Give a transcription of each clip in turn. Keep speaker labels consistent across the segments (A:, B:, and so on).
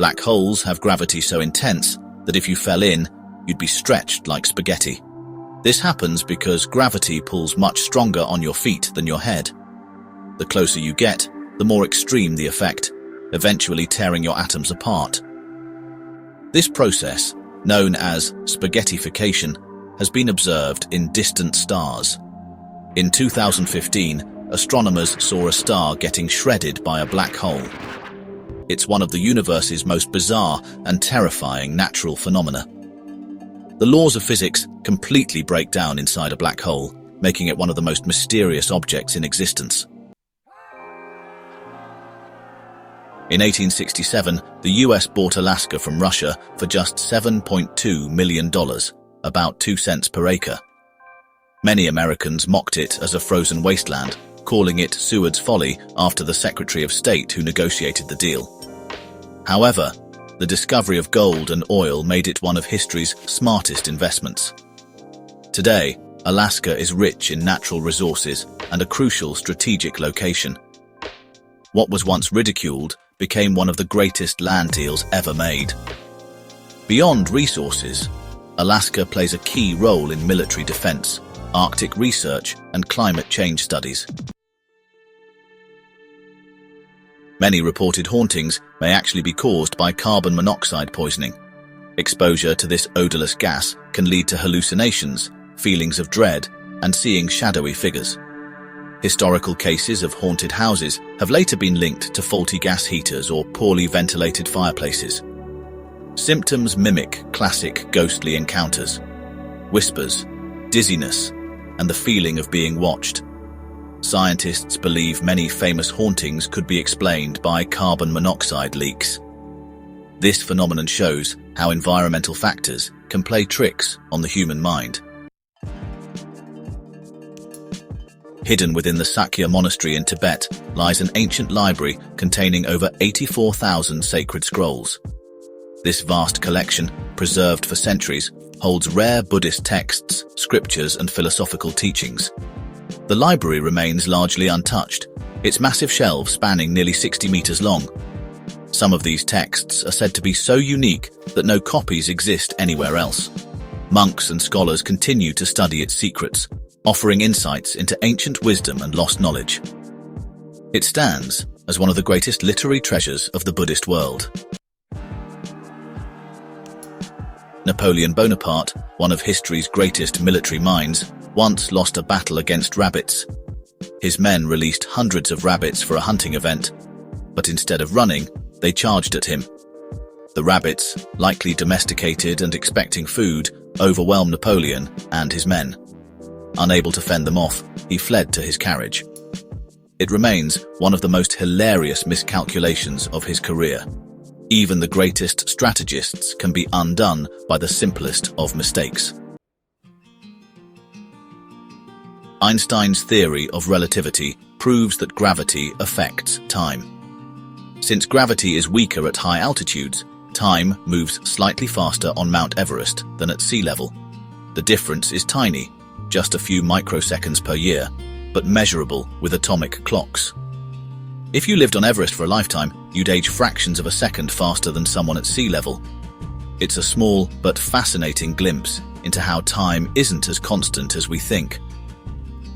A: Black holes have gravity so intense that if you fell in, you'd be stretched like spaghetti. This happens because gravity pulls much stronger on your feet than your head. The closer you get, the more extreme the effect, eventually tearing your atoms apart. This process, known as spaghettification, has been observed in distant stars. In 2015, astronomers saw a star getting shredded by a black hole. It's one of the universe's most bizarre and terrifying natural phenomena. The laws of physics completely break down inside a black hole, making it one of the most mysterious objects in existence. In 1867, the US bought Alaska from Russia for just $7.2 million, about 2 cents per acre. Many Americans mocked it as a frozen wasteland, calling it Seward's folly after the Secretary of State who negotiated the deal. However, the discovery of gold and oil made it one of history's smartest investments. Today, Alaska is rich in natural resources and a crucial strategic location. What was once ridiculed became one of the greatest land deals ever made. Beyond resources, Alaska plays a key role in military defense, Arctic research, and climate change studies. Many reported hauntings may actually be caused by carbon monoxide poisoning. Exposure to this odorless gas can lead to hallucinations, feelings of dread, and seeing shadowy figures. Historical cases of haunted houses have later been linked to faulty gas heaters or poorly ventilated fireplaces. Symptoms mimic classic ghostly encounters: whispers, dizziness, and the feeling of being watched. Scientists believe many famous hauntings could be explained by carbon monoxide leaks. This phenomenon shows how environmental factors can play tricks on the human mind. Hidden within the Sakya monastery in Tibet lies an ancient library containing over 84,000 sacred scrolls. This vast collection, preserved for centuries, holds rare Buddhist texts, scriptures, and philosophical teachings. The library remains largely untouched, its massive shelves spanning nearly 60 meters long. Some of these texts are said to be so unique that no copies exist anywhere else. Monks and scholars continue to study its secrets, offering insights into ancient wisdom and lost knowledge. It stands as one of the greatest literary treasures of the Buddhist world. Napoleon Bonaparte, one of history's greatest military minds, once lost a battle against rabbits. His men released hundreds of rabbits for a hunting event, but instead of running, they charged at him. The rabbits, likely domesticated and expecting food, overwhelmed Napoleon and his men. Unable to fend them off, he fled to his carriage. It remains one of the most hilarious miscalculations of his career. Even the greatest strategists can be undone by the simplest of mistakes. Einstein's theory of relativity proves that gravity affects time. Since gravity is weaker at high altitudes, time moves slightly faster on Mount Everest than at sea level. The difference is tiny, just a few microseconds per year, but measurable with atomic clocks. If you lived on Everest for a lifetime, you'd age fractions of a second faster than someone at sea level. It's a small but fascinating glimpse into how time isn't as constant as we think.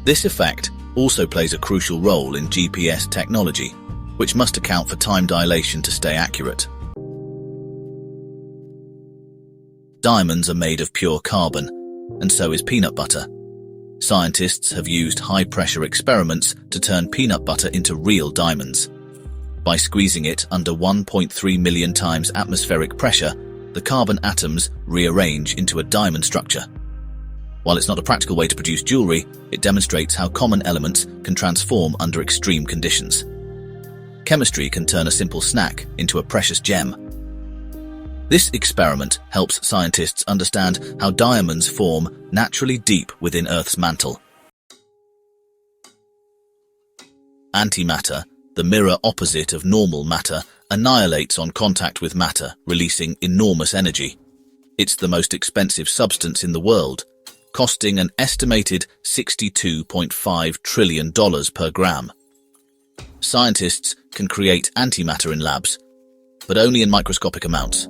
A: This effect also plays a crucial role in GPS technology, which must account for time dilation to stay accurate. Diamonds are made of pure carbon, and so is peanut butter. Scientists have used high-pressure experiments to turn peanut butter into real diamonds. By squeezing it under 1.3 million times atmospheric pressure, the carbon atoms rearrange into a diamond structure. While it's not a practical way to produce jewelry, it demonstrates how common elements can transform under extreme conditions. Chemistry can turn a simple snack into a precious gem. This experiment helps scientists understand how diamonds form naturally deep within Earth's mantle. Antimatter, the mirror opposite of normal matter, annihilates on contact with matter, releasing enormous energy. It's the most expensive substance in the world, costing an estimated $62.5 trillion per gram. Scientists can create antimatter in labs, but only in microscopic amounts.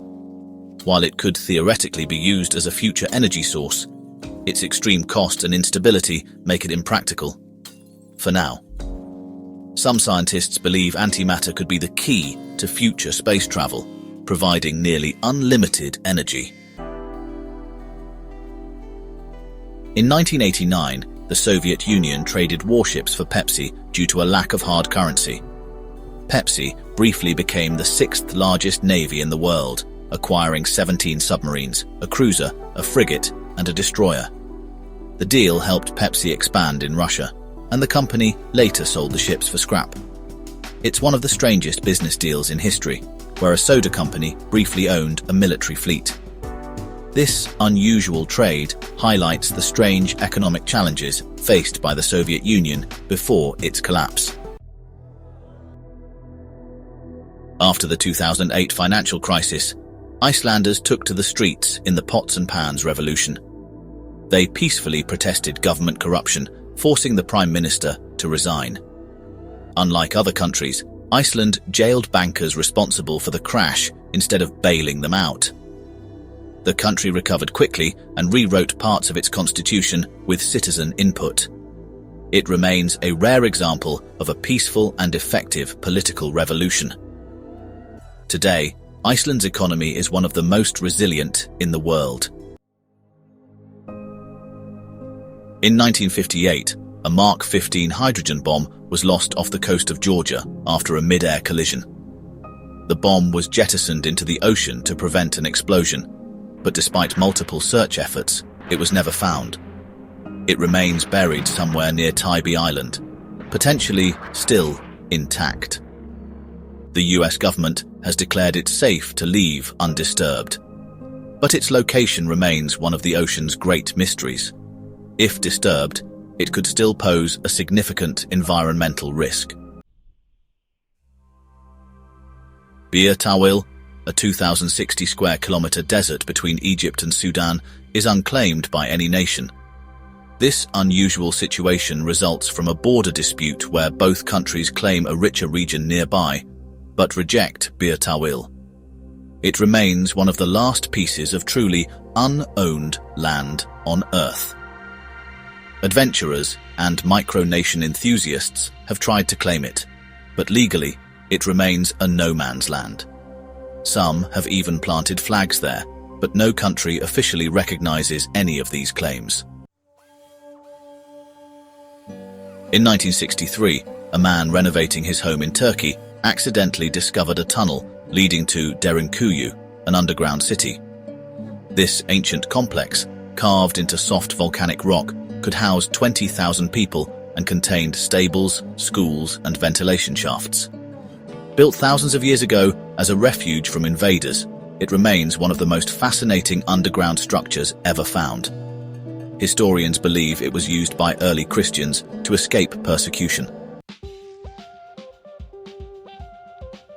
A: While it could theoretically be used as a future energy source, its extreme cost and instability make it impractical. For now. Some scientists believe antimatter could be the key to future space travel, providing nearly unlimited energy. In 1989, the Soviet Union traded warships for Pepsi due to a lack of hard currency. Pepsi briefly became the sixth largest navy in the world, acquiring 17 submarines, a cruiser, a frigate, and a destroyer. The deal helped Pepsi expand in Russia, and the company later sold the ships for scrap. It's one of the strangest business deals in history, where a soda company briefly owned a military fleet. This unusual trade highlights the strange economic challenges faced by the Soviet Union before its collapse. After the 2008 financial crisis, Icelanders took to the streets in the pots and pans revolution. They peacefully protested government corruption, forcing the Prime Minister to resign. Unlike other countries, Iceland jailed bankers responsible for the crash instead of bailing them out. The country recovered quickly and rewrote parts of its constitution with citizen input. It remains a rare example of a peaceful and effective political revolution. Today, Iceland's economy is one of the most resilient in the world. In 1958, a Mark 15 hydrogen bomb was lost off the coast of Georgia after a mid-air collision. The bomb was jettisoned into the ocean to prevent an explosion, but despite multiple search efforts, it was never found. It remains buried somewhere near Tybee Island, potentially still intact. The US government has declared it safe to leave undisturbed, but its location remains one of the ocean's great mysteries. If disturbed, it could still pose a significant environmental risk. Bir Tawil, a 2,060 square kilometer desert between Egypt and Sudan, is unclaimed by any nation. This unusual situation results from a border dispute where both countries claim a richer region nearby, but reject Bir Tawil. It remains one of the last pieces of truly unowned land on Earth. Adventurers and micronation enthusiasts have tried to claim it, but legally, it remains a no-man's land. Some have even planted flags there, but no country officially recognizes any of these claims. In 1963, a man renovating his home in Turkey accidentally discovered a tunnel leading to Derinkuyu, an underground city. This ancient complex, carved into soft volcanic rock, could house 20,000 people and contained stables, schools, and ventilation shafts. Built thousands of years ago as a refuge from invaders, it remains one of the most fascinating underground structures ever found. Historians believe it was used by early Christians to escape persecution.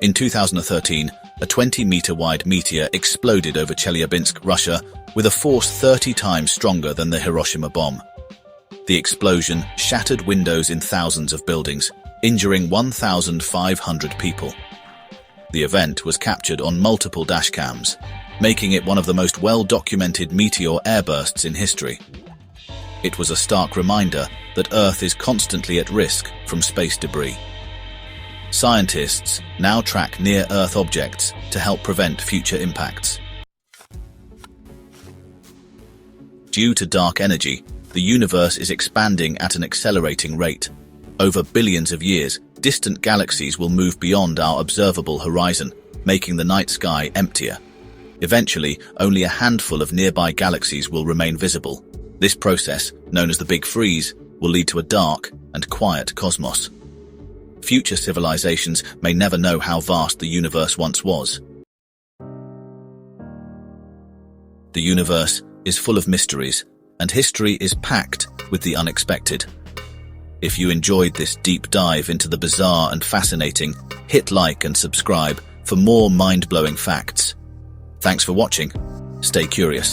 A: In 2013, a 20-meter-wide meteor exploded over Chelyabinsk, Russia, with a force 30 times stronger than the Hiroshima bomb. The explosion shattered windows in thousands of buildings, injuring 1,500 people. The event was captured on multiple dashcams, making it one of the most well-documented meteor airbursts in history. It was a stark reminder that Earth is constantly at risk from space debris. Scientists now track near-Earth objects to help prevent future impacts. Due to dark energy, the universe is expanding at an accelerating rate. Over billions of years, distant galaxies will move beyond our observable horizon, making the night sky emptier. Eventually, only a handful of nearby galaxies will remain visible. This process, known as the Big Freeze, will lead to a dark and quiet cosmos. Future civilizations may never know how vast the universe once was. The universe is full of mysteries, and history is packed with the unexpected. If you enjoyed this deep dive into the bizarre and fascinating, hit like and subscribe for more mind-blowing facts. Thanks for watching. Stay curious.